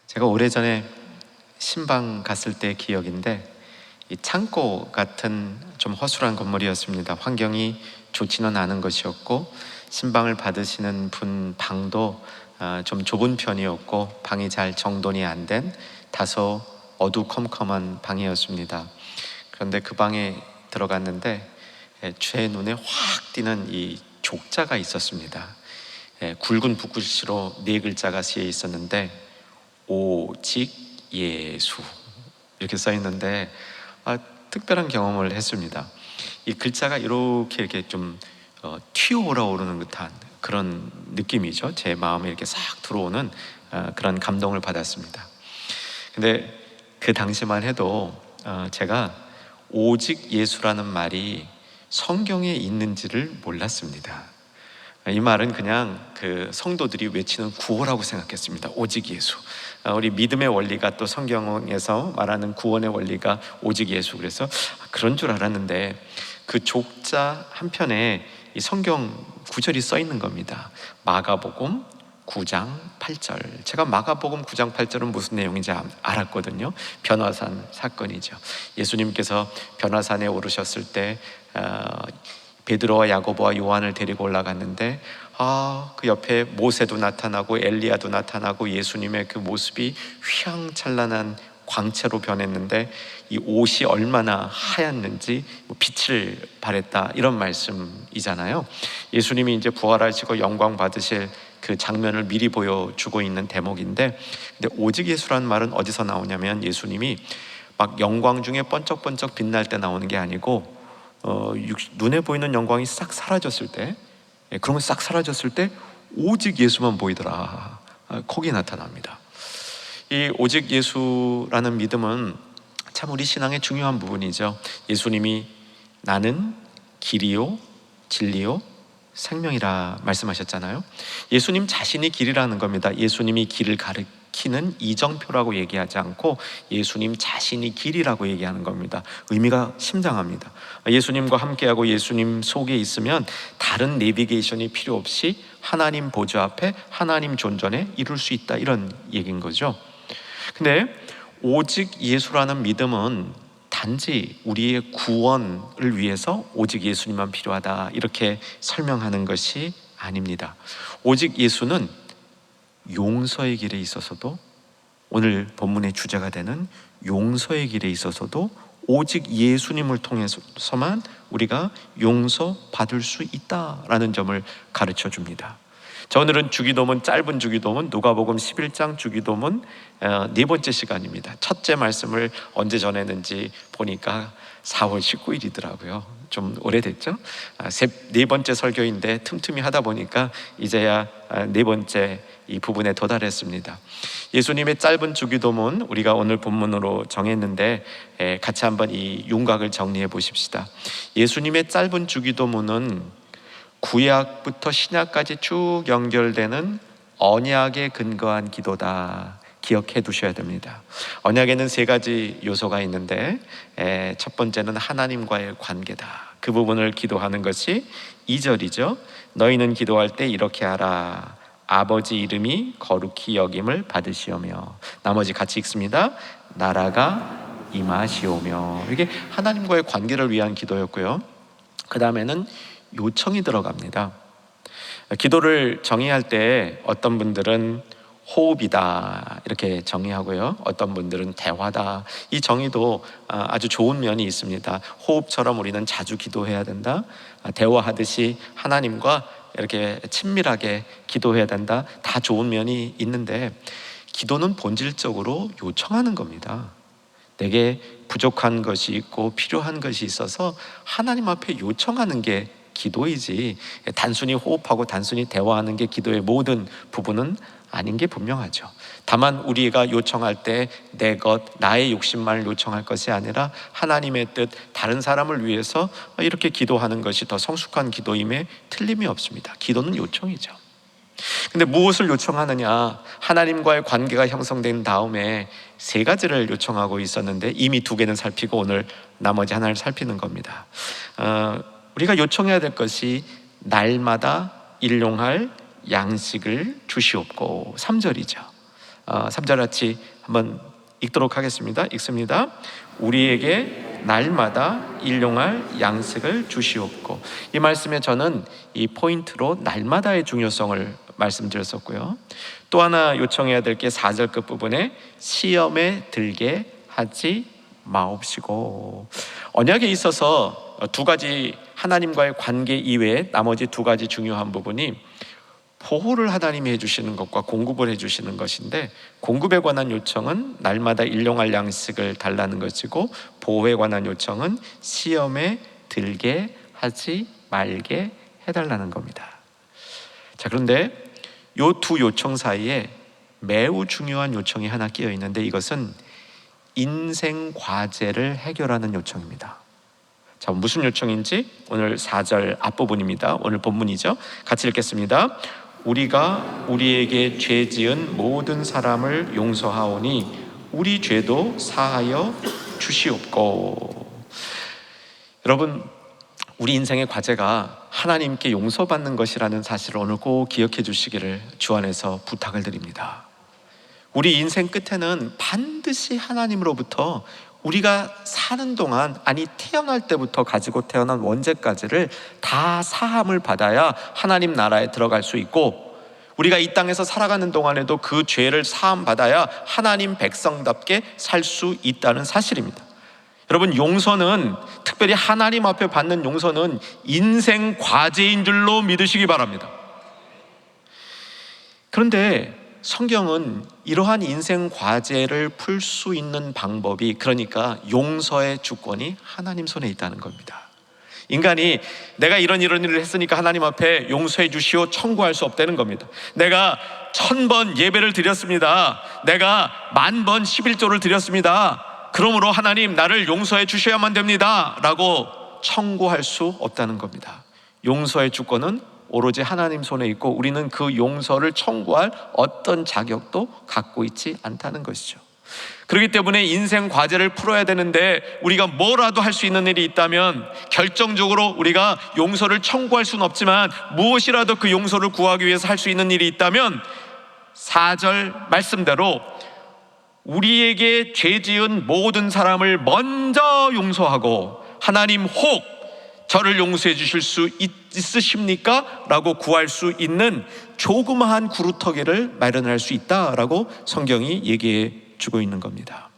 제가 오래전에 신방 갔을 때 기억인데, 이 창고 같은 좀 허술한 건물이었습니다. 환경이 좋지는 않은 것이었고, 신방을 받으시는 분 방도 좀 좁은 편이었고, 방이 잘 정돈이 안 된 다소 어두컴컴한 방이었습니다. 그런데 그 방에 들어갔는데 제 눈에 확 띄는 이 족자가 있었습니다. 굵은 붓글씨로 4글자가 쓰여 있었는데, 오직 예수, 이렇게 써 있는데 특별한 경험을 했습니다. 이 글자가 이렇게 좀 튀어 올라오르는 듯한 그런 느낌이죠. 제 마음에 이렇게 싹 들어오는 그런 감동을 받았습니다. 근데 그 당시만 해도 제가 오직 예수라는 말이 성경에 있는지를 몰랐습니다. 이 말은 그냥 그 성도들이 외치는 구호라고 생각했습니다. 오직 예수. 우리 믿음의 원리가 또 성경에서 말하는 구원의 원리가 오직 예수. 그래서 그런 줄 알았는데, 그 족자 한편에 이 성경 구절이 써 있는 겁니다. 마가복음 9장 8절. 제가 마가복음 9장 8절은 무슨 내용인지 알았거든요. 변화산 사건이죠. 예수님께서 변화산에 오르셨을 때 베드로와 야고보와 요한을 데리고 올라갔는데 그 옆에 모세도 나타나고 엘리야도 나타나고 예수님의 그 모습이 휘황찬란한 광채로 변했는데, 이 옷이 얼마나 하얗는지 빛을 발했다, 이런 말씀이잖아요. 예수님이 이제 부활하시고 영광 받으실 그 장면을 미리 보여주고 있는 대목인데, 근데 오직 예수라는 말은 어디서 나오냐면, 예수님이 막 영광 중에 번쩍번쩍 빛날 때 나오는 게 아니고 눈에 보이는 영광이 싹 사라졌을 때, 그러면 싹 사라졌을 때 오직 예수만 보이더라, 거기 나타납니다. 이 오직 예수라는 믿음은 참 우리 신앙의 중요한 부분이죠. 예수님이 나는 길이요 진리요 생명이라 말씀하셨잖아요. 예수님 자신이 길이라는 겁니다. 예수님이 길을 가리키는 이정표라고 얘기하지 않고 예수님 자신이 길이라고 얘기하는 겁니다. 의미가 심장합니다. 예수님과 함께하고 예수님 속에 있으면 다른 내비게이션이 필요 없이 하나님 보좌 앞에 하나님 존전에 이룰 수 있다, 이런 얘기인 거죠. 근데 오직 예수라는 믿음은 단지 우리의 구원을 위해서 오직 예수님만 필요하다, 이렇게 설명하는 것이 아닙니다. 오직 예수는 용서의 길에 있어서도, 오늘 본문의 주제가 되는 용서의 길에 있어서도 오직 예수님을 통해서만 우리가 용서받을 수 있다라는 점을 가르쳐 줍니다. 자, 오늘은 주기도문, 짧은 주기도문, 누가복음 11장 주기도문 4번째 시간입니다. 첫째 말씀을 언제 전했는지 보니까 4월 19일이더라고요. 좀 오래됐죠? 4번째 설교인데 틈틈이 하다 보니까 이제야 4번째 이 부분에 도달했습니다. 예수님의 짧은 주기도문, 우리가 오늘 본문으로 정했는데 같이 한번 이 윤곽을 정리해 보십시다. 예수님의 짧은 주기도문은 구약부터 신약까지 쭉 연결되는 언약에 근거한 기도다, 기억해 두셔야 됩니다. 언약에는 3가지 요소가 있는데 첫 번째는 하나님과의 관계다. 그 부분을 기도하는 것이 2절이죠. 너희는 기도할 때 이렇게 하라. 아버지 이름이 거룩히 여김을 받으시오며. 나머지 같이 읽습니다. 나라가 임하시오며. 이게 하나님과의 관계를 위한 기도였고요. 그 다음에는 요청이 들어갑니다. 기도를 정의할 때 어떤 분들은 호흡이다 이렇게 정의하고요, 어떤 분들은 대화다. 이 정의도 아주 좋은 면이 있습니다. 호흡처럼 우리는 자주 기도해야 된다, 대화하듯이 하나님과 이렇게 친밀하게 기도해야 된다. 다 좋은 면이 있는데, 기도는 본질적으로 요청하는 겁니다. 내게 부족한 것이 있고 필요한 것이 있어서 하나님 앞에 요청하는 게 기도이지, 단순히 호흡하고 단순히 대화하는 게 기도의 모든 부분은 아닌 게 분명하죠. 다만 우리가 요청할 때 내 것, 나의 욕심만을 요청할 것이 아니라 하나님의 뜻, 다른 사람을 위해서 이렇게 기도하는 것이 더 성숙한 기도임에 틀림이 없습니다. 기도는 요청이죠. 근데 무엇을 요청하느냐? 하나님과의 관계가 형성된 다음에 3가지를 요청하고 있었는데 이미 2개는 살피고 오늘 나머지 하나를 살피는 겁니다. 우리가 요청해야 될 것이 날마다 일용할 양식을 주시옵고, 3절이죠. 3절 같이 한번 읽도록 하겠습니다. 읽습니다. 우리에게 날마다 일용할 양식을 주시옵고. 이 말씀에 저는 이 포인트로 날마다의 중요성을 말씀드렸었고요. 또 하나 요청해야 될 게 4절 끝부분에 시험에 들게 하지 마옵시고. 언약에 있어서 두 가지 하나님과의 관계 이외에 나머지 두 가지 중요한 부분이 보호를 하나님이 해주시는 것과 공급을 해주시는 것인데, 공급에 관한 요청은 날마다 일용할 양식을 달라는 것이고, 보호에 관한 요청은 시험에 들게 하지 말게 해달라는 겁니다. 자, 그런데 이 두 요청 사이에 매우 중요한 요청이 하나 끼어 있는데, 이것은 인생 과제를 해결하는 요청입니다. 자, 무슨 요청인지 오늘 4절 앞부분입니다. 오늘 본문이죠. 같이 읽겠습니다. 우리가 우리에게 죄 지은 모든 사람을 용서하오니 우리 죄도 사하여 주시옵고. 여러분, 우리 인생의 과제가 하나님께 용서받는 것이라는 사실을 오늘 꼭 기억해 주시기를 주 안에서 부탁을 드립니다. 우리 인생 끝에는 반드시 하나님으로부터 우리가 사는 동안, 아니 태어날 때부터 가지고 태어난 원죄까지를 다 사함을 받아야 하나님 나라에 들어갈 수 있고, 우리가 이 땅에서 살아가는 동안에도 그 죄를 사함 받아야 하나님 백성답게 살 수 있다는 사실입니다. 여러분, 용서는, 특별히 하나님 앞에 받는 용서는 인생 과제인 줄로 믿으시기 바랍니다. 그런데 성경은 이러한 인생 과제를 풀 수 있는 방법이, 그러니까 용서의 주권이 하나님 손에 있다는 겁니다. 인간이 내가 이런 일을 했으니까 하나님 앞에 용서해 주시오 청구할 수 없다는 겁니다. 내가 1000번 예배를 드렸습니다. 내가 10,000번 11조를 드렸습니다. 그러므로 하나님 나를 용서해 주셔야만 됩니다 라고 청구할 수 없다는 겁니다. 용서의 주권은 오로지 하나님 손에 있고, 우리는 그 용서를 청구할 어떤 자격도 갖고 있지 않다는 것이죠. 그렇기 때문에 인생 과제를 풀어야 되는데, 우리가 뭐라도 할 수 있는 일이 있다면, 결정적으로 우리가 용서를 청구할 수는 없지만 무엇이라도 그 용서를 구하기 위해서 할 수 있는 일이 있다면, 4절 말씀대로 우리에게 죄 지은 모든 사람을 먼저 용서하고, 하나님 혹 저를 용서해 주실 수 있으십니까? 라고 구할 수 있는 조그마한 구루터기를 마련할 수 있다라고 성경이 얘기해 주고 있는 겁니다.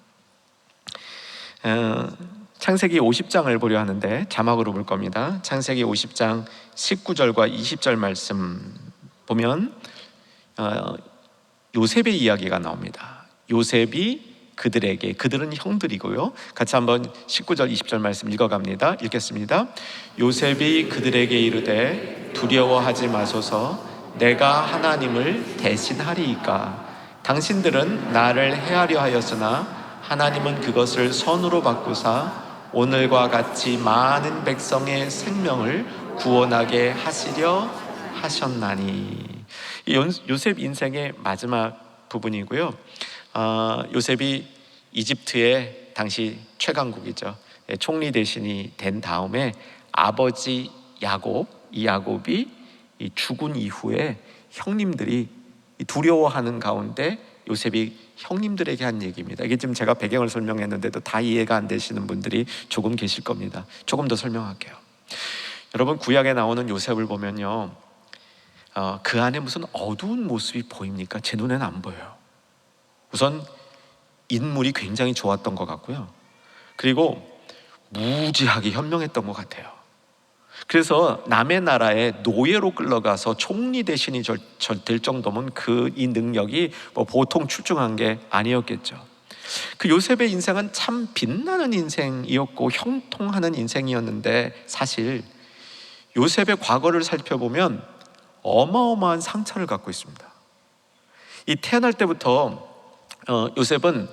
창세기 50장을 보려 하는데 자막으로 볼 겁니다. 창세기 50장 19절과 20절 말씀 보면 요셉의 이야기가 나옵니다. 요셉이 그들에게, 그들은 형들이고요. 같이 한번 19절 20절 말씀 읽어갑니다. 읽겠습니다. 요셉이 그들에게 이르되 두려워하지 마소서, 내가 하나님을 대신하리이까. 당신들은 나를 해하려 하였으나 하나님은 그것을 선으로 바꾸사 오늘과 같이 많은 백성의 생명을 구원하게 하시려 하셨나니. 요셉 인생의 마지막 부분이고요. 요셉이 이집트의 당시 최강국이죠. 총리 대신이 된 다음에 아버지 야곱, 이 야곱이 죽은 이후에 형님들이 두려워하는 가운데 요셉이 형님들에게 한 얘기입니다. 이게 지금 제가 배경을 설명했는데도 다 이해가 안 되시는 분들이 조금 계실 겁니다. 조금 더 설명할게요. 여러분, 구약에 나오는 요셉을 보면요, 그 안에 무슨 어두운 모습이 보입니까? 제 눈에는 안 보여요. 우선 인물이 굉장히 좋았던 것 같고요. 그리고 무지하게 현명했던 것 같아요. 그래서 남의 나라에 노예로 끌려가서 총리 대신이 될 정도면 이 능력이 뭐 보통 출중한 게 아니었겠죠. 그 요셉의 인생은 참 빛나는 인생이었고 형통하는 인생이었는데, 사실 요셉의 과거를 살펴보면 어마어마한 상처를 갖고 있습니다. 이 태어날 때부터 요셉은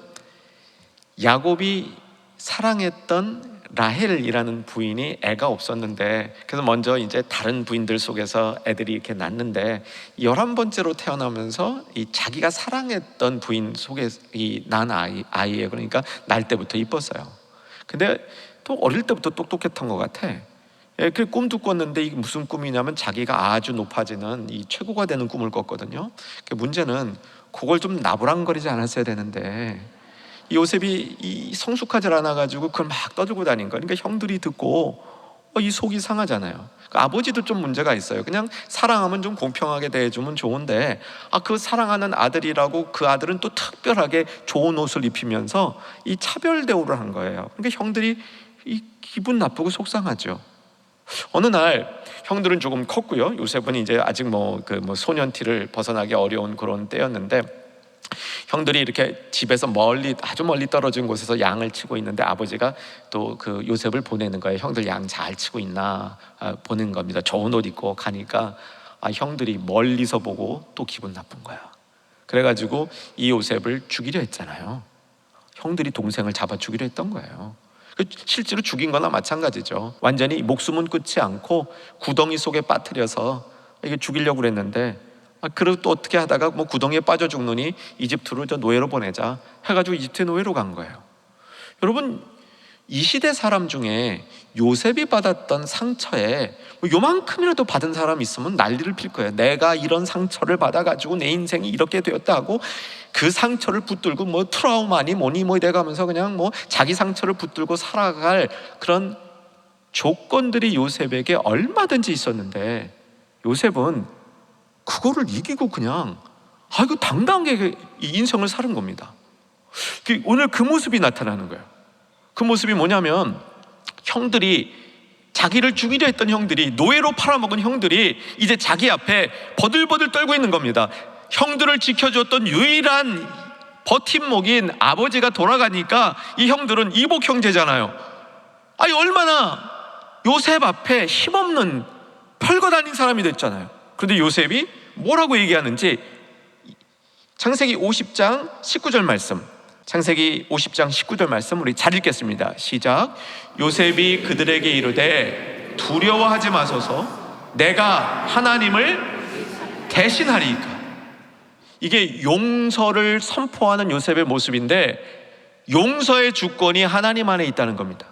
야곱이 사랑했던 라헬이라는 부인이 애가 없었는데, 그래서 먼저 이제 다른 부인들 속에서 애들이 이렇게 낳는데, 11번째로 태어나면서 이 자기가 사랑했던 부인 속에 난 아이예요. 그러니까 날 때부터 이뻤어요. 근데 또 어릴 때부터 똑똑했던 것 같아. 예, 그 꿈도 꿨는데 이게 무슨 꿈이냐면 자기가 아주 높아지는 이 최고가 되는 꿈을 꿨거든요. 그 문제는 그걸 좀 나부랑거리지 않았어야 되는데 이 요셉이 이 성숙하지 않아가지고 그걸 막 떠들고 다닌 거예요. 그러니까 형들이 듣고 이 속이 상하잖아요. 그 아버지도 좀 문제가 있어요. 그냥 사랑하면 좀 공평하게 대해주면 좋은데 그 사랑하는 아들이라고 그 아들은 또 특별하게 좋은 옷을 입히면서 이 차별 대우를 한 거예요. 그러니까 형들이 이 기분 나쁘고 속상하죠. 어느 날 형들은 조금 컸고요. 요셉은 이제 아직 소년티를 벗어나기 어려운 그런 때였는데 형들이 이렇게 집에서 아주 멀리 떨어진 곳에서 양을 치고 있는데 아버지가 또 그 요셉을 보내는 거예요. 형들 양 잘 치고 있나 보는 겁니다. 좋은 옷 입고 가니까 형들이 멀리서 보고 또 기분 나쁜 거야. 그래가지고 이 요셉을 죽이려 했잖아요. 형들이 동생을 잡아 죽이려 했던 거예요. 실제로 죽인 거나 마찬가지죠. 완전히 목숨은 끊지 않고 구덩이 속에 빠뜨려서 이게 죽이려고 그랬는데 그리고 또 어떻게 하다가 구덩이에 빠져 죽느니 이집트로 노예로 보내자 해가지고 이집트 노예로 간 거예요. 여러분, 이 시대 사람 중에 요셉이 받았던 상처에 요만큼이라도 받은 사람 있으면 난리를 필 거예요. 내가 이런 상처를 받아가지고 내 인생이 이렇게 되었다고 그 상처를 붙들고 트라우마니 뭐니 돼가면서 그냥 자기 상처를 붙들고 살아갈 그런 조건들이 요셉에게 얼마든지 있었는데 요셉은 그거를 이기고 그냥 이거 당당하게 이 인생을 사는 겁니다. 오늘 그 모습이 나타나는 거예요. 그 모습이 뭐냐면 형들이 자기를 죽이려 했던 형들이 노예로 팔아먹은 형들이 이제 자기 앞에 버들버들 떨고 있는 겁니다. 형들을 지켜줬던 유일한 버팀목인 아버지가 돌아가니까 이 형들은 이복 형제잖아요. 얼마나 요셉 앞에 힘없는 펄거 다닌 사람이 됐잖아요. 그런데 요셉이 뭐라고 얘기하는지 창세기 50장 19절 말씀, 창세기 50장 19절 말씀 우리 잘 읽겠습니다. 시작. 요셉이 그들에게 이르되 두려워하지 마소서, 내가 하나님을 대신하리이까. 이게 용서를 선포하는 요셉의 모습인데 용서의 주권이 하나님 안에 있다는 겁니다.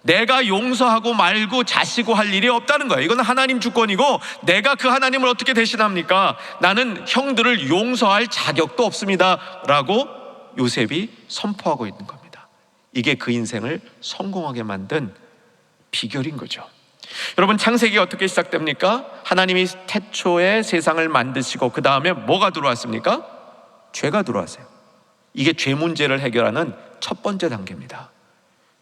내가 용서하고 말고 자시고 할 일이 없다는 거예요. 이건 하나님 주권이고 내가 그 하나님을 어떻게 대신합니까? 나는 형들을 용서할 자격도 없습니다 라고 요셉이 선포하고 있는 겁니다. 이게 그 인생을 성공하게 만든 비결인 거죠. 여러분, 창세기가 어떻게 시작됩니까? 하나님이 태초에 세상을 만드시고 그 다음에 뭐가 들어왔습니까? 죄가 들어왔어요. 이게 죄 문제를 해결하는 첫 번째 단계입니다.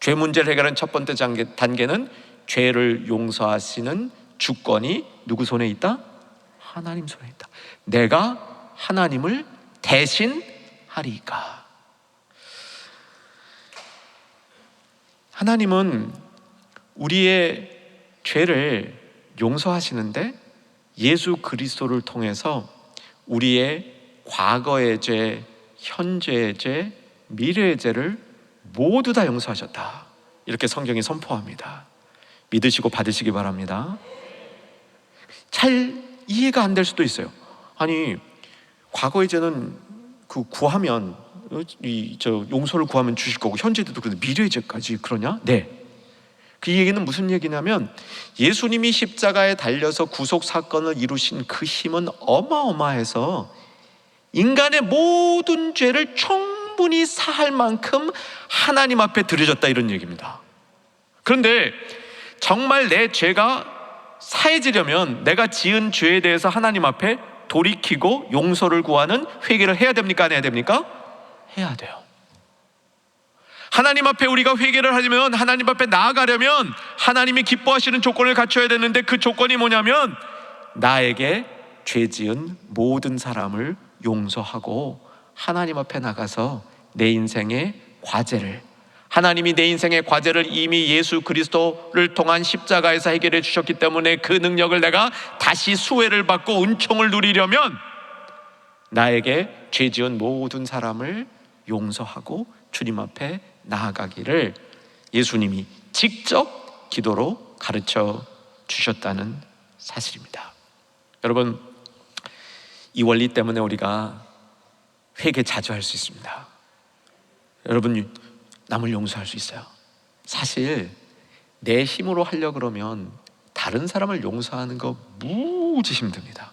죄 문제를 해결하는 첫 번째 단계는 죄를 용서하시는 주권이 누구 손에 있다? 하나님 손에 있다. 내가 하나님을 대신하리까. 하나님은 우리의 죄를 용서하시는데 예수 그리스도를 통해서 우리의 과거의 죄, 현재의 죄, 미래의 죄를 모두 다 용서하셨다. 이렇게 성경이 선포합니다. 믿으시고 받으시기 바랍니다. 잘 이해가 안 될 수도 있어요. 과거의 죄는 구하면 용서를 구하면 주실 거고 현재도 그런데 미래의 죄까지 그러냐? 네. 그 얘기는 무슨 얘기냐면 예수님이 십자가에 달려서 구속 사건을 이루신 그 힘은 어마어마해서 인간의 모든 죄를 충분히 사할 만큼 하나님 앞에 드려졌다, 이런 얘기입니다. 그런데 정말 내 죄가 사해지려면 내가 지은 죄에 대해서 하나님 앞에 돌이키고 용서를 구하는 회개를 해야 됩니까? 안 해야 됩니까? 해야 돼요. 하나님 앞에 우리가 회개를 하려면, 하나님 앞에 나아가려면 하나님이 기뻐하시는 조건을 갖춰야 되는데 그 조건이 뭐냐면 나에게 죄 지은 모든 사람을 용서하고 하나님 앞에 나가서 내 인생의 과제를, 하나님이 내 인생의 과제를 이미 예수 그리스도를 통한 십자가에서 해결해 주셨기 때문에 그 능력을 내가 다시 수혜를 받고 은총을 누리려면 나에게 죄 지은 모든 사람을 용서하고 주님 앞에 나아가기를 예수님이 직접 기도로 가르쳐 주셨다는 사실입니다. 여러분, 이 원리 때문에 우리가 회개 자주 할 수 있습니다. 여러분, 남을 용서할 수 있어요. 사실 내 힘으로 하려고 그러면 다른 사람을 용서하는 거 무지 힘듭니다.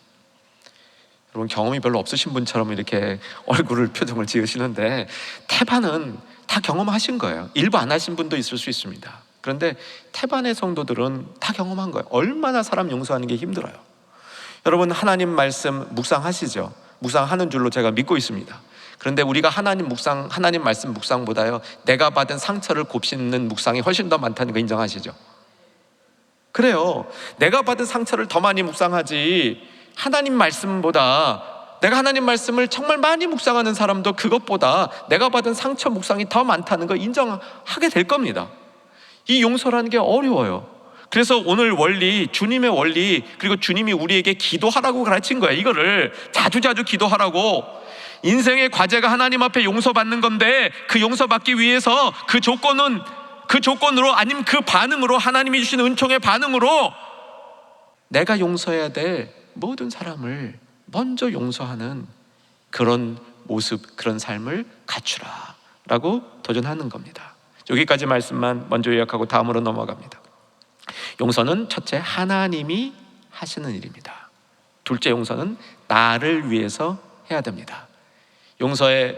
여러분, 경험이 별로 없으신 분처럼 이렇게 얼굴을 표정을 지으시는데 태반은 다 경험하신 거예요. 일부 안 하신 분도 있을 수 있습니다. 그런데 태반의 성도들은 다 경험한 거예요. 얼마나 사람 용서하는 게 힘들어요. 여러분, 하나님 말씀 묵상하시죠? 묵상하는 줄로 제가 믿고 있습니다. 그런데 우리가 하나님 말씀 묵상보다요, 내가 받은 상처를 곱씹는 묵상이 훨씬 더 많다는 거 인정하시죠? 그래요. 내가 받은 상처를 더 많이 묵상하지, 하나님 말씀보다, 내가 하나님 말씀을 정말 많이 묵상하는 사람도 그것보다 내가 받은 상처 묵상이 더 많다는 거 인정하게 될 겁니다. 이 용서라는 게 어려워요. 그래서 오늘 원리, 주님의 원리, 그리고 주님이 우리에게 기도하라고 가르친 거예요. 이거를 자주자주 기도하라고. 인생의 과제가 하나님 앞에 용서받는 건데, 그 용서받기 위해서 그 조건으로, 아니면 그 반응으로, 하나님이 주시는 은총의 반응으로 내가 용서해야 될 모든 사람을 먼저 용서하는 그런 모습, 그런 삶을 갖추라 라고 도전하는 겁니다. 여기까지 말씀만 먼저 요약하고 다음으로 넘어갑니다. 용서는 첫째, 하나님이 하시는 일입니다. 둘째, 용서는 나를 위해서 해야 됩니다. 용서의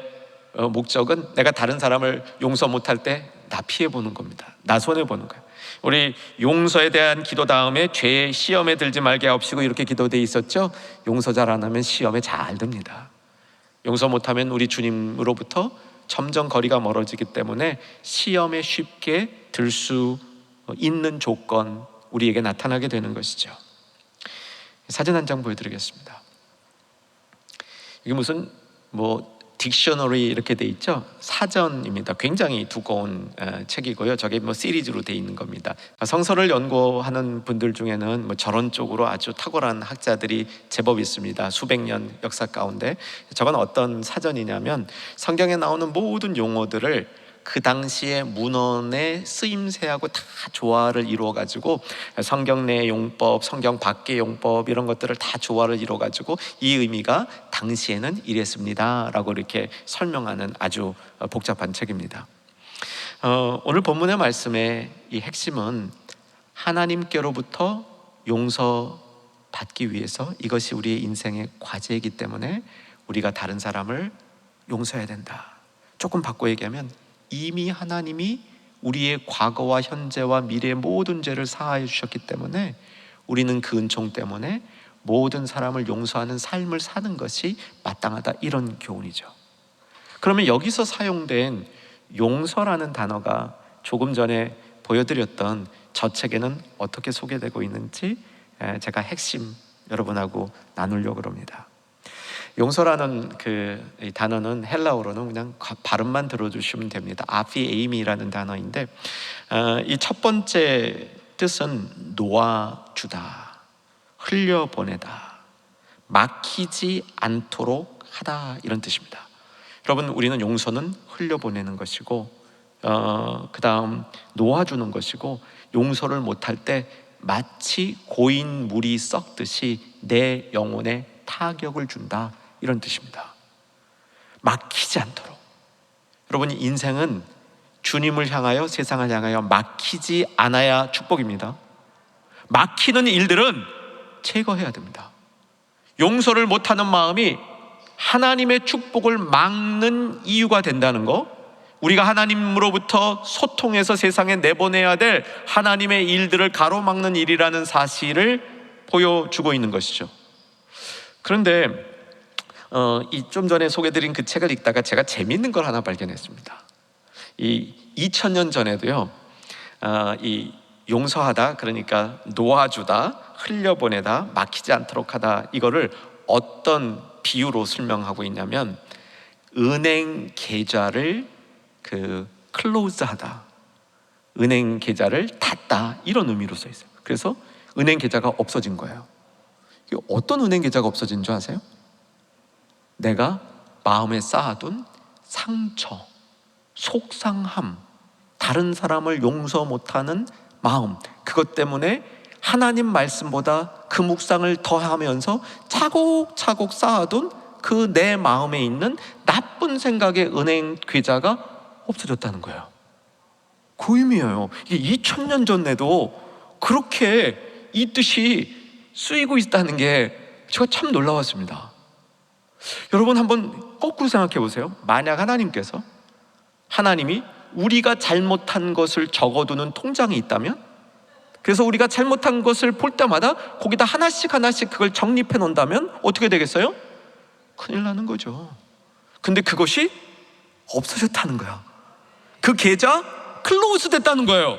목적은 내가 다른 사람을 용서 못할 때 나 피해보는 겁니다. 나 손해보는 거예요. 우리 용서에 대한 기도 다음에 죄의 시험에 들지 말게 하옵시고 이렇게 기도되어 있었죠. 용서 잘 안 하면 시험에 잘 듭니다. 용서 못하면 우리 주님으로부터 점점 거리가 멀어지기 때문에 시험에 쉽게 들 수 있는 조건, 우리에게 나타나게 되는 것이죠. 사진 한 장 보여드리겠습니다. 이게 무슨 딕셔너리 이렇게 돼 있죠. 사전입니다. 굉장히 두꺼운 책이고요. 저게 시리즈로 돼 있는 겁니다. 성서를 연구하는 분들 중에는 저런 쪽으로 아주 탁월한 학자들이 제법 있습니다. 수백 년 역사 가운데. 저건 어떤 사전이냐면 성경에 나오는 모든 용어들을 그 당시에 문헌의 쓰임새하고 다 조화를 이루어가지고 성경 내 용법, 성경 밖의 용법 이런 것들을 다 조화를 이루어가지고 이 의미가 당시에는 이랬습니다 라고 이렇게 설명하는 아주 복잡한 책입니다. 오늘 본문의 말씀의 이 핵심은 하나님께로부터 용서받기 위해서, 이것이 우리의 인생의 과제이기 때문에 우리가 다른 사람을 용서해야 된다. 조금 바꿔 얘기하면 이미 하나님이 우리의 과거와 현재와 미래의 모든 죄를 사하여 주셨기 때문에 우리는 그 은총 때문에 모든 사람을 용서하는 삶을 사는 것이 마땅하다, 이런 교훈이죠. 그러면 여기서 사용된 용서라는 단어가 조금 전에 보여드렸던 저 책에는 어떻게 소개되고 있는지 제가 핵심 여러분하고 나누려고 합니다. 용서라는 그 단어는 헬라어로는 그냥 발음만 들어주시면 됩니다. 아피에이미라는 단어인데 이 첫 번째 뜻은 놓아주다, 흘려보내다, 막히지 않도록 하다, 이런 뜻입니다. 여러분, 우리는 용서는 흘려보내는 것이고 그 다음 놓아주는 것이고, 용서를 못할 때 마치 고인 물이 썩듯이 내 영혼에 타격을 준다, 이런 뜻입니다. 막히지 않도록. 여러분, 인생은 주님을 향하여, 세상을 향하여 막히지 않아야 축복입니다. 막히는 일들은 제거해야 됩니다. 용서를 못하는 마음이 하나님의 축복을 막는 이유가 된다는 거, 우리가 하나님으로부터 소통해서 세상에 내보내야 될 하나님의 일들을 가로막는 일이라는 사실을 보여주고 있는 것이죠. 그런데 좀 전에 소개드린 그 책을 읽다가 제가 재밌는 걸 하나 발견했습니다. 2000년 전에도요, 이 용서하다, 그러니까 놓아주다, 흘려보내다, 막히지 않도록 하다, 이거를 어떤 비유로 설명하고 있냐면 은행 계좌를 클로즈하다, 은행 계좌를 닫다, 이런 의미로 써 있어요. 그래서 은행 계좌가 없어진 거예요. 어떤 은행 계좌가 없어진 줄 아세요? 내가 마음에 쌓아둔 상처, 속상함, 다른 사람을 용서 못하는 마음, 그것 때문에 하나님 말씀보다 그 묵상을 더하면서 차곡차곡 쌓아둔 그 내 마음에 있는 나쁜 생각의 은행 계좌가 없어졌다는 거예요. 그 의미예요. 이게 2000년 전에도 그렇게 이 뜻이 쓰이고 있다는 게 제가 참 놀라웠습니다. 여러분 한번 거꾸로 생각해 보세요. 만약 하나님이 우리가 잘못한 것을 적어두는 통장이 있다면, 그래서 우리가 잘못한 것을 볼 때마다 거기다 하나씩 그걸 정립해 놓는다면 어떻게 되겠어요? 큰일 나는 거죠. 근데 그것이 없어졌다는 거야. 그 계좌 클로즈 됐다는 거예요.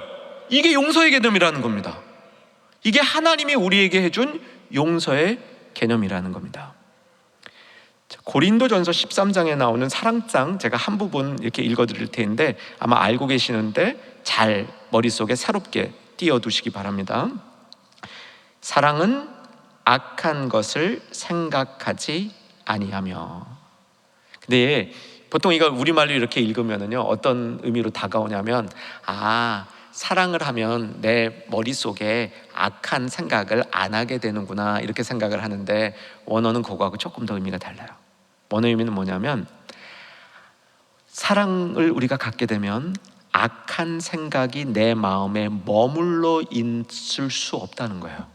이게 용서의 개념이라는 겁니다. 이게 하나님이 우리에게 해준 용서의 개념이라는 겁니다. 고린도전서 13장에 나오는 사랑장, 제가 한 부분 이렇게 읽어드릴 텐데 아마 알고 계시는데 잘 머릿속에 새롭게 띄워두시기 바랍니다. 사랑은 악한 것을 생각하지 아니하며. 근데 보통 이걸 우리말로 이렇게 읽으면요 어떤 의미로 다가오냐면, 사랑을 하면 내 머릿속에 악한 생각을 안 하게 되는구나, 이렇게 생각을 하는데 원어는 그거하고 조금 더 의미가 달라요. 원어의 의미는 뭐냐면, 사랑을 우리가 갖게 되면 악한 생각이 내 마음에 머물러 있을 수 없다는 거예요.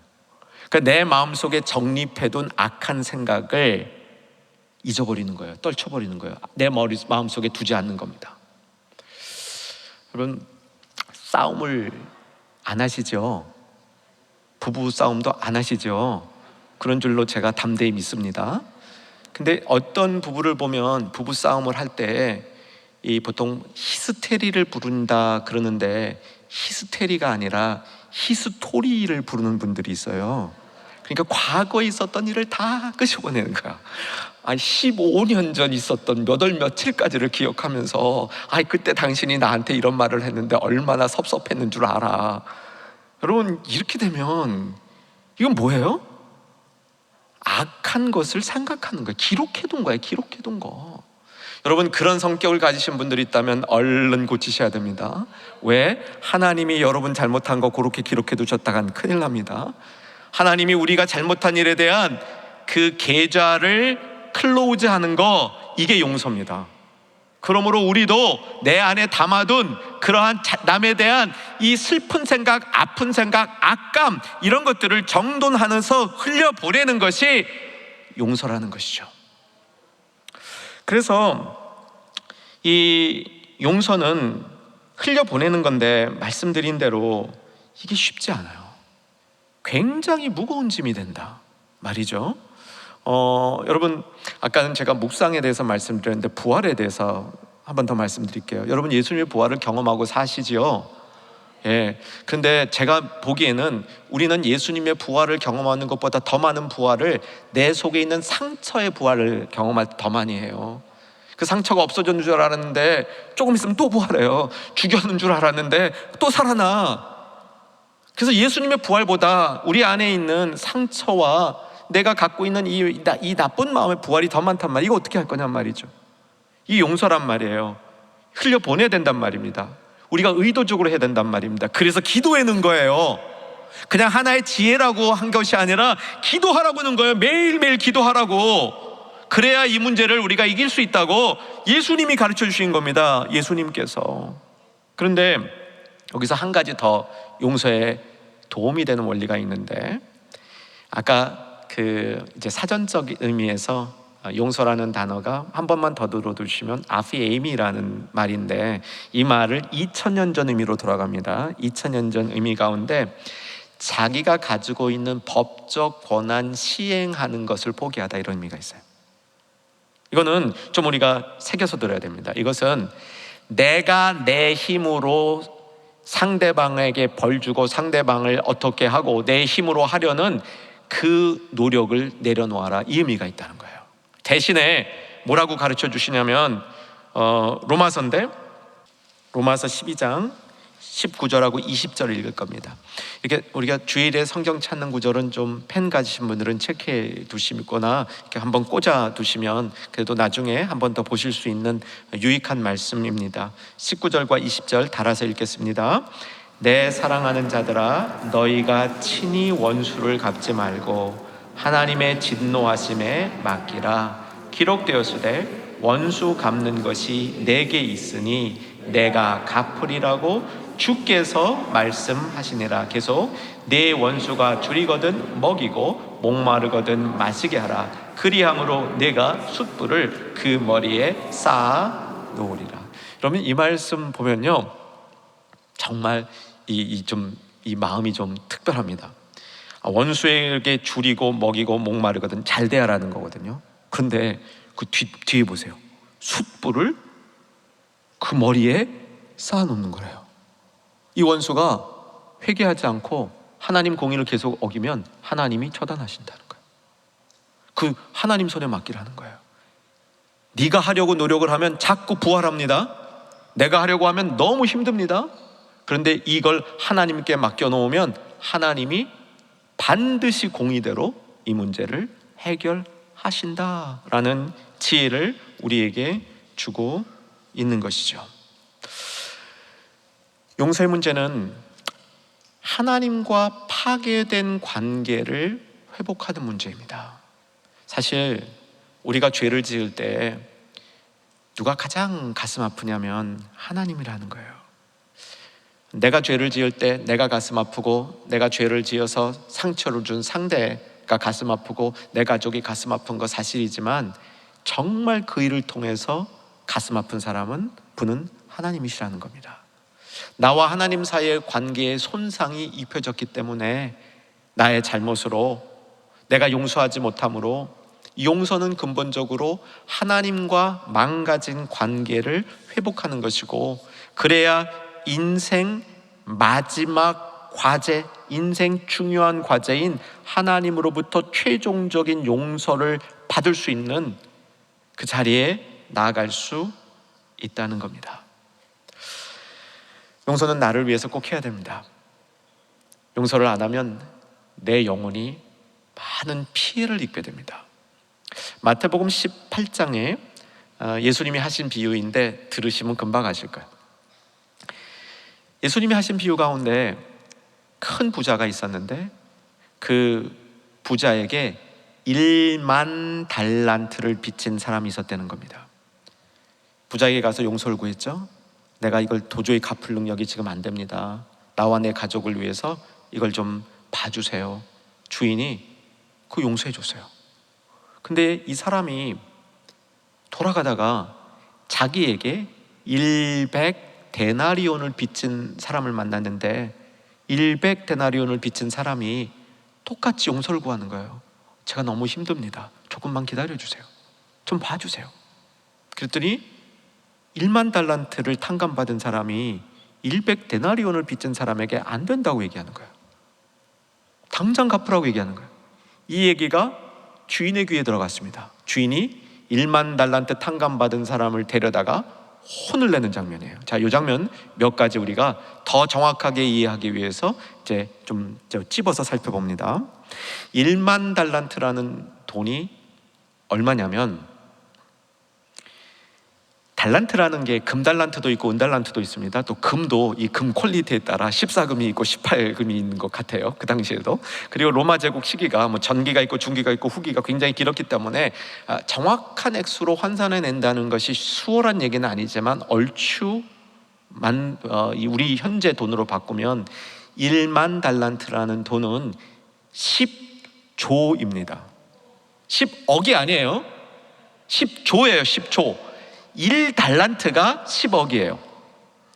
그러니까 내 마음속에 정립해둔 악한 생각을 잊어버리는 거예요. 떨쳐버리는 거예요. 내 마음속에 두지 않는 겁니다. 여러분, 싸움을 안 하시죠? 부부 싸움도 안 하시죠? 그런 줄로 제가 담대히 믿습니다. 근데 어떤 부부를 보면 부부 싸움을 할 때 보통 히스테리를 부른다 그러는데, 히스테리가 아니라 히스토리를 부르는 분들이 있어요. 그러니까 과거에 있었던 일을 다 끄집어내는 거야. 15년 전 있었던 몇 월 며칠까지를 기억하면서, 그때 당신이 나한테 이런 말을 했는데 얼마나 섭섭했는 줄 알아. 여러분, 이렇게 되면 이건 뭐예요? 악한 것을 생각하는 거예요. 기록해둔 거예요. 기록해둔 거. 여러분, 그런 성격을 가지신 분들이 있다면 얼른 고치셔야 됩니다. 왜? 하나님이 여러분 잘못한 거 그렇게 기록해 두셨다간 큰일 납니다. 하나님이 우리가 잘못한 일에 대한 그 계좌를 클로즈하는 거, 이게 용서입니다. 그러므로 우리도 내 안에 담아둔 그러한 남에 대한 이 슬픈 생각, 아픈 생각, 악감, 이런 것들을 정돈하면서 흘려보내는 것이 용서라는 것이죠. 그래서 이 용서는 흘려보내는 건데, 말씀드린 대로 이게 쉽지 않아요. 굉장히 무거운 짐이 된다 말이죠. 여러분, 아까는 제가 묵상에 대해서 말씀드렸는데 부활에 대해서 한 번 더 말씀드릴게요. 여러분, 예수님의 부활을 경험하고 사시지요? 예. 그런데 제가 보기에는 우리는 예수님의 부활을 경험하는 것보다 더 많은 부활을, 내 속에 있는 상처의 부활을 경험할 때 더 많이 해요. 그 상처가 없어졌는 줄 알았는데 조금 있으면 또 부활해요. 죽였는 줄 알았는데 또 살아나. 그래서 예수님의 부활보다 우리 안에 있는 상처와 내가 갖고 있는 이 나쁜 마음의 부활이 더 많단 말이에요. 이거 어떻게 할 거냔 말이죠. 이 용서란 말이에요. 흘려보내야 된단 말입니다. 우리가 의도적으로 해야 된단 말입니다. 그래서 기도해 놓은 거예요. 그냥 하나의 지혜라고 한 것이 아니라 기도하라고 하는 거예요. 매일매일 기도하라고. 그래야 이 문제를 우리가 이길 수 있다고 예수님이 가르쳐 주신 겁니다. 예수님께서. 그런데 여기서 한 가지 더 용서에 도움이 되는 원리가 있는데, 아까 이제 사전적 의미에서 용서라는 단어가 한 번만 더 들어두시면 아피에이미라는 말인데, 이 말을 2000년 전 의미로 돌아갑니다. 2000년 전 의미 가운데 자기가 가지고 있는 법적 권한 시행하는 것을 포기하다, 이런 의미가 있어요. 이거는 좀 우리가 새겨서 들어야 됩니다. 이것은 내가 내 힘으로 상대방에게 벌 주고 상대방을 어떻게 하고 내 힘으로 하려는 그 노력을 내려놓아라, 이 의미가 있다는 거예요. 대신에 뭐라고 가르쳐 주시냐면 로마서인데, 로마서 12장 19절하고 20절을 읽을 겁니다. 이렇게 우리가 주일에 성경 찾는 구절은 좀 펜 가지신 분들은 체크해 두시거나 이렇게 한번 꽂아 두시면 그래도 나중에 한 번 더 보실 수 있는 유익한 말씀입니다. 19절과 20절 달아서 읽겠습니다. 내 사랑하는 자들아, 너희가 친히 원수를 갚지 말고 하나님의 진노하심에 맡기라. 기록되었으되 원수 갚는 것이 내게 있으니 내가 갚으리라고 주께서 말씀하시니라. 계속 내 원수가 줄이거든 먹이고 목마르거든 마시게 하라. 그리함으로 내가 숯불을 그 머리에 쌓아 놓으리라. 여러분, 이 말씀 보면요, 정말 이 마음이 좀 특별합니다. 원수에게 줄이고 먹이고 목마르거든 잘 대하라는 거거든요. 그런데 그 뒤에 보세요. 숯불을 그 머리에 쌓아놓는 거래요. 이 원수가 회개하지 않고 하나님 공의를 계속 어기면 하나님이 처단하신다는 거예요. 그 하나님 손에 맡기라는 거예요. 네가 하려고 노력을 하면 자꾸 부활합니다. 내가 하려고 하면 너무 힘듭니다. 그런데 이걸 하나님께 맡겨놓으면 하나님이 반드시 공의대로 이 문제를 해결하신다라는 지혜를 우리에게 주고 있는 것이죠. 용서의 문제는 하나님과 파괴된 관계를 회복하는 문제입니다. 사실 우리가 죄를 지을 때 누가 가장 가슴 아프냐면 하나님이라는 거예요. 내가 죄를 지을 때 내가 가슴 아프고, 내가 죄를 지어서 상처를 준 상대가 가슴 아프고, 내 가족이 가슴 아픈 거 사실이지만 정말 그 일을 통해서 가슴 아픈 분은 하나님이시라는 겁니다. 나와 하나님 사이의 관계에 손상이 입혀졌기 때문에 나의 잘못으로, 내가 용서하지 못함으로, 용서는 근본적으로 하나님과 망가진 관계를 회복하는 것이고, 그래야 인생 마지막 과제, 인생 중요한 과제인 하나님으로부터 최종적인 용서를 받을 수 있는 그 자리에 나아갈 수 있다는 겁니다. 용서는 나를 위해서 꼭 해야 됩니다. 용서를 안 하면 내 영혼이 많은 피해를 입게 됩니다. 마태복음 18장에 예수님이 하신 비유인데 들으시면 금방 아실 거예요. 예수님이 하신 비유 가운데 큰 부자가 있었는데 그 부자에게 1만 달란트를 빚진 사람이 있었다는 겁니다. 부자에게 가서 용서를 구했죠. 내가 이걸 도저히 갚을 능력이 지금 안 됩니다. 나와 내 가족을 위해서 이걸 좀 봐주세요. 주인이 그 용서해 줬어요. 근데 이 사람이 돌아가다가 자기에게 100데나리온을 빚진 사람을 만났는데 100데나리온을 빚진 사람이 똑같이 용서를 구하는 거예요. 제가 너무 힘듭니다. 조금만 기다려주세요. 좀 봐주세요. 그랬더니 1만 달란트를 탕감받은 사람이 100데나리온을 빚진 사람에게 안 된다고 얘기하는 거예요. 당장 갚으라고 얘기하는 거예요. 이 얘기가 주인의 귀에 들어갔습니다. 주인이 1만 달란트 탕감받은 사람을 데려다가 혼을 내는 장면이에요. 자, 이 장면 몇 가지 우리가 더 정확하게 이해하기 위해서 이제 좀 찝어서 살펴봅니다. 1만 달란트라는 돈이 얼마냐면, 달란트라는 게 금달란트도 있고 은달란트도 있습니다. 또 금도 이 금 퀄리티에 따라 14금이 있고 18금이 있는 것 같아요. 그 당시에도. 그리고 로마 제국 시기가 전기가 있고 중기가 있고 후기가 굉장히 길었기 때문에 정확한 액수로 환산해 낸다는 것이 수월한 얘기는 아니지만 얼추 우리 현재 돈으로 바꾸면 1만 달란트라는 돈은 10조입니다. 10억이 아니에요. 10조예요. 10조. 1달란트가 10억이에요.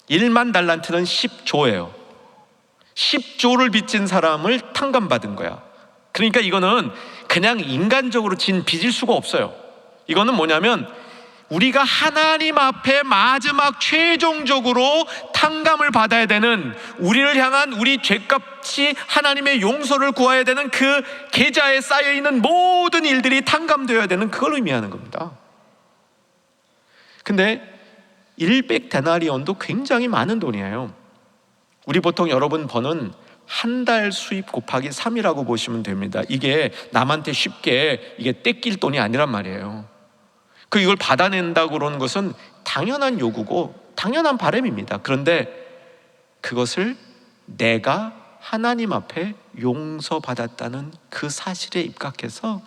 1만 달란트는 10조예요. 10조를 빚진 사람을 탕감받은 거야. 그러니까 이거는 그냥 인간적으로 진 빚일 수가 없어요. 이거는 뭐냐면 우리가 하나님 앞에 마지막 최종적으로 탕감을 받아야 되는, 우리를 향한 우리 죄값이 하나님의 용서를 구해야 되는 그 계좌에 쌓여있는 모든 일들이 탕감되어야 되는, 그걸 의미하는 겁니다. 근데 100데나리온도 굉장히 많은 돈이에요. 우리 보통 여러분 버는 한 달 수입 곱하기 3이라고 보시면 됩니다. 이게 남한테 쉽게 이게 떼낄 돈이 아니란 말이에요. 이걸 받아낸다고 그러는 것은 당연한 요구고 당연한 바람입니다. 그런데 그것을 내가 하나님 앞에 용서받았다는 그 사실에 입각해서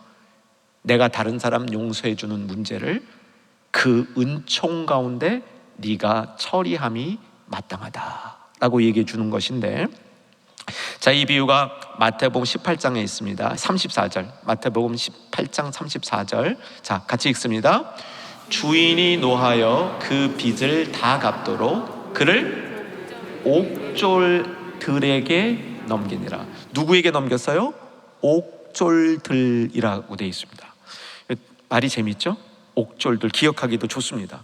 내가 다른 사람 용서해 주는 문제를 그 은총 가운데 네가 처리함이 마땅하다, 라고 얘기해 주는 것인데, 자, 이 비유가 마태복음 18장에 있습니다. 34절, 마태복음 18장 34절. 자, 같이 읽습니다. 주인이 노하여 그 빚을 다 갚도록 그를 옥졸들에게 넘기니라. 누구에게 넘겼어요? 옥졸들이라고 되어 있습니다. 말이 재밌죠? 옥졸들, 기억하기도 좋습니다.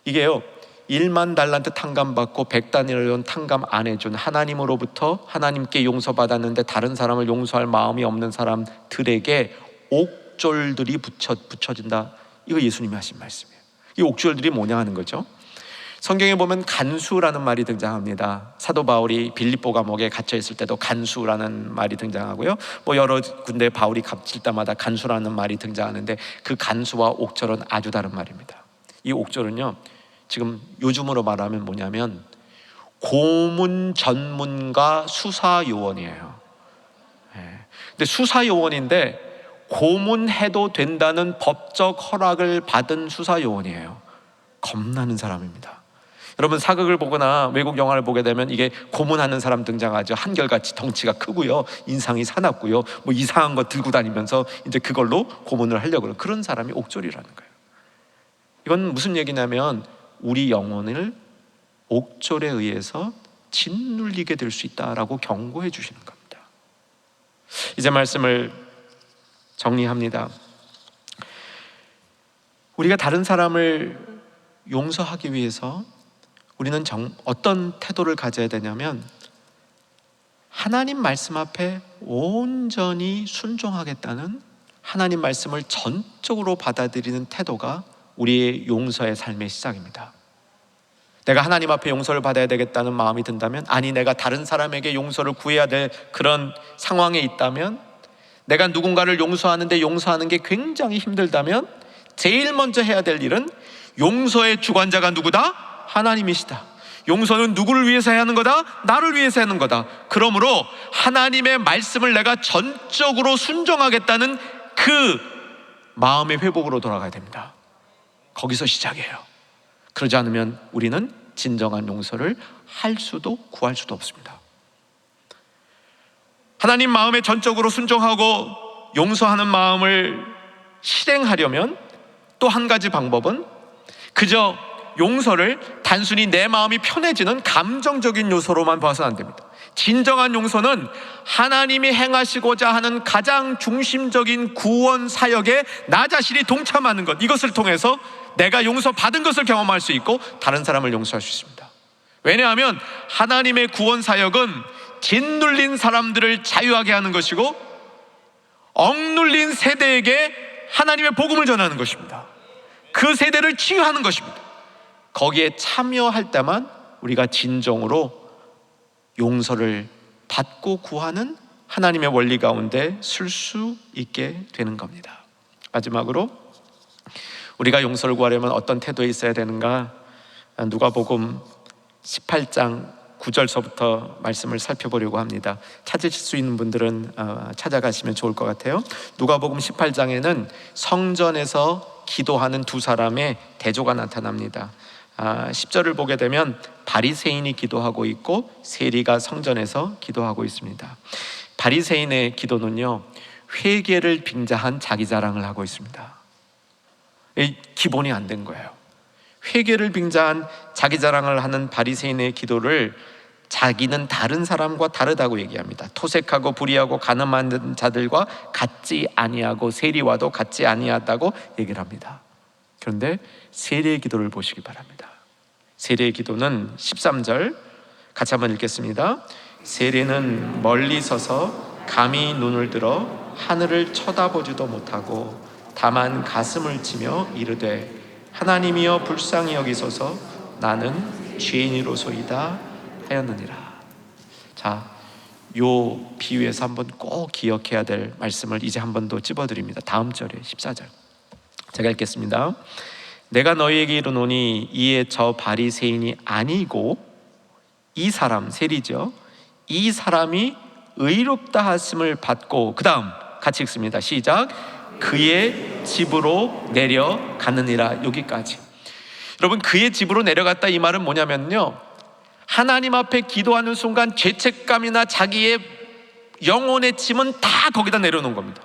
이게요, 1만 달란트 탕감받고 100다니엘론 탕감 안 해준, 하나님으로부터 하나님께 용서받았는데 다른 사람을 용서할 마음이 없는 사람들에게 옥졸들이 붙여진다. 이거 예수님이 하신 말씀이에요. 이 옥졸들이 뭐냐 하는 거죠. 성경에 보면 간수라는 말이 등장합니다. 사도 바울이 빌립보 감옥에 갇혀 있을 때도 간수라는 말이 등장하고요, 뭐 여러 군데 바울이 갇힐 때마다 간수라는 말이 등장하는데, 그 간수와 옥졸은 아주 다른 말입니다. 이 옥졸은요, 지금 요즘으로 말하면 뭐냐면 고문 전문가 수사요원이에요. 근데 수사요원인데 고문해도 된다는 법적 허락을 받은 수사요원이에요. 겁나는 사람입니다. 여러분, 사극을 보거나 외국 영화를 보게 되면 이게 고문하는 사람 등장하죠. 한결같이 덩치가 크고요, 인상이 사납고요, 뭐 이상한 거 들고 다니면서 이제 그걸로 고문을 하려고 그래요. 그런 사람이 옥졸이라는 거예요. 이건 무슨 얘기냐면 우리 영혼을 옥졸에 의해서 짓눌리게 될 수 있다라고 경고해 주시는 겁니다. 이제 말씀을 정리합니다. 우리가 다른 사람을 용서하기 위해서 우리는 어떤 태도를 가져야 되냐면, 하나님 말씀 앞에 온전히 순종하겠다는, 하나님 말씀을 전적으로 받아들이는 태도가 우리의 용서의 삶의 시작입니다. 내가 하나님 앞에 용서를 받아야 되겠다는 마음이 든다면, 아니 내가 다른 사람에게 용서를 구해야 될 그런 상황에 있다면, 내가 누군가를 용서하는데 용서하는 게 굉장히 힘들다면, 제일 먼저 해야 될 일은 용서의 주관자가 누구다? 하나님이시다. 용서는 누구를 위해서 해야 하는 거다? 나를 위해서 하는 거다. 그러므로 하나님의 말씀을 내가 전적으로 순종하겠다는 그 마음의 회복으로 돌아가야 됩니다. 거기서 시작이에요. 그러지 않으면 우리는 진정한 용서를 할 수도 구할 수도 없습니다. 하나님 마음에 전적으로 순종하고 용서하는 마음을 실행하려면 또 한 가지 방법은, 그저 용서를 단순히 내 마음이 편해지는 감정적인 요소로만 봐서는 안 됩니다. 진정한 용서는 하나님이 행하시고자 하는 가장 중심적인 구원 사역에 나 자신이 동참하는 것, 이것을 통해서 내가 용서받은 것을 경험할 수 있고 다른 사람을 용서할 수 있습니다. 왜냐하면 하나님의 구원 사역은 짓눌린 사람들을 자유하게 하는 것이고, 억눌린 세대에게 하나님의 복음을 전하는 것입니다. 그 세대를 치유하는 것입니다. 거기에 참여할 때만 우리가 진정으로 용서를 받고 구하는 하나님의 원리 가운데 쓸 수 있게 되는 겁니다. 마지막으로 우리가 용서를 구하려면 어떤 태도에 있어야 되는가? 누가복음 18장 9절서부터 말씀을 살펴보려고 합니다. 찾으실 수 있는 분들은 찾아가시면 좋을 것 같아요. 누가복음 18장에는 성전에서 기도하는 두 사람의 대조가 나타납니다. 10절을 보게 되면 바리새인이 기도하고 있고 세리가 성전에서 기도하고 있습니다. 바리새인의 기도는요, 회개를 빙자한 자기 자랑을 하고 있습니다. 기본이 안 된 거예요. 회개를 빙자한 자기 자랑을 하는 바리새인의 기도를 자기는 다른 사람과 다르다고 얘기합니다. 토색하고 불의하고 간음하는 자들과 같지 아니하고 세리와도 같지 아니하다고 얘기를 합니다. 그런데 세리의 기도를 보시기 바랍니다. 세리의 기도는 13절 같이 한번 읽겠습니다. 세리는 멀리 서서 감히 눈을 들어 하늘을 쳐다보지도 못하고 다만 가슴을 치며 이르되 하나님이여 불쌍히 여기소서 나는 죄인이로소이다 하였느니라. 자, 요 비유에서 한번 꼭 기억해야 될 말씀을 이제 한 번 더 찝어드립니다. 다음 절에 14절 제가 읽겠습니다. 내가 너희에게 이르노니 이에 저 바리새인이 아니고 이 사람, 세리죠, 이 사람이 의롭다 하심을 받고, 그 다음 같이 읽습니다. 시작. 그의 집으로 내려가느니라. 여기까지. 여러분, 그의 집으로 내려갔다 이 말은 뭐냐면요, 하나님 앞에 기도하는 순간 죄책감이나 자기의 영혼의 짐은 다 거기다 내려놓은 겁니다.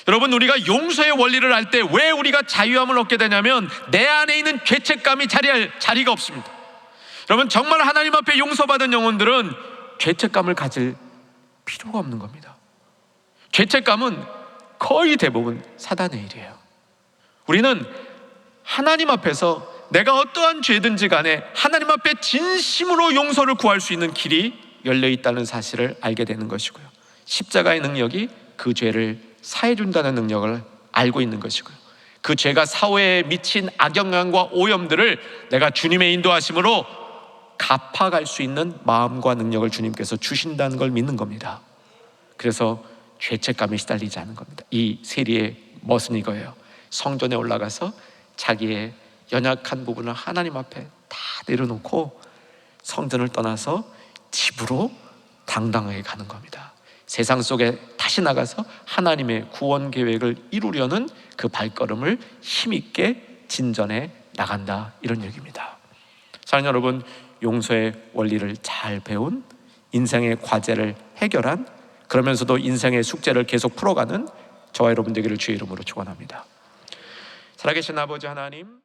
여러분, 우리가 용서의 원리를 알 때 왜 우리가 자유함을 얻게 되냐면 내 안에 있는 죄책감이 자리할 자리가 없습니다. 여러분, 정말 하나님 앞에 용서받은 영혼들은 죄책감을 가질 필요가 없는 겁니다. 죄책감은 거의 대부분 사단의 일이에요. 우리는 하나님 앞에서 내가 어떠한 죄든지 간에 하나님 앞에 진심으로 용서를 구할 수 있는 길이 열려 있다는 사실을 알게 되는 것이고요, 십자가의 능력이 그 죄를 사해준다는 능력을 알고 있는 것이고요, 그 죄가 사회에 미친 악영향과 오염들을 내가 주님의 인도하심으로 갚아갈 수 있는 마음과 능력을 주님께서 주신다는 걸 믿는 겁니다. 그래서 죄책감에 시달리지 않은 겁니다. 이 세리의 멋은 이거예요. 성전에 올라가서 자기의 연약한 부분을 하나님 앞에 다 내려놓고 성전을 떠나서 집으로 당당하게 가는 겁니다. 세상 속에 다시 나가서 하나님의 구원 계획을 이루려는 그 발걸음을 힘있게 진전해 나간다, 이런 얘기입니다. 사랑하는 여러분, 용서의 원리를 잘 배운, 인생의 과제를 해결한, 그러면서도 인생의 숙제를 계속 풀어가는 저와 여러분 되기를 주의 이름으로 축원합니다. 살아계신 아버지 하나님,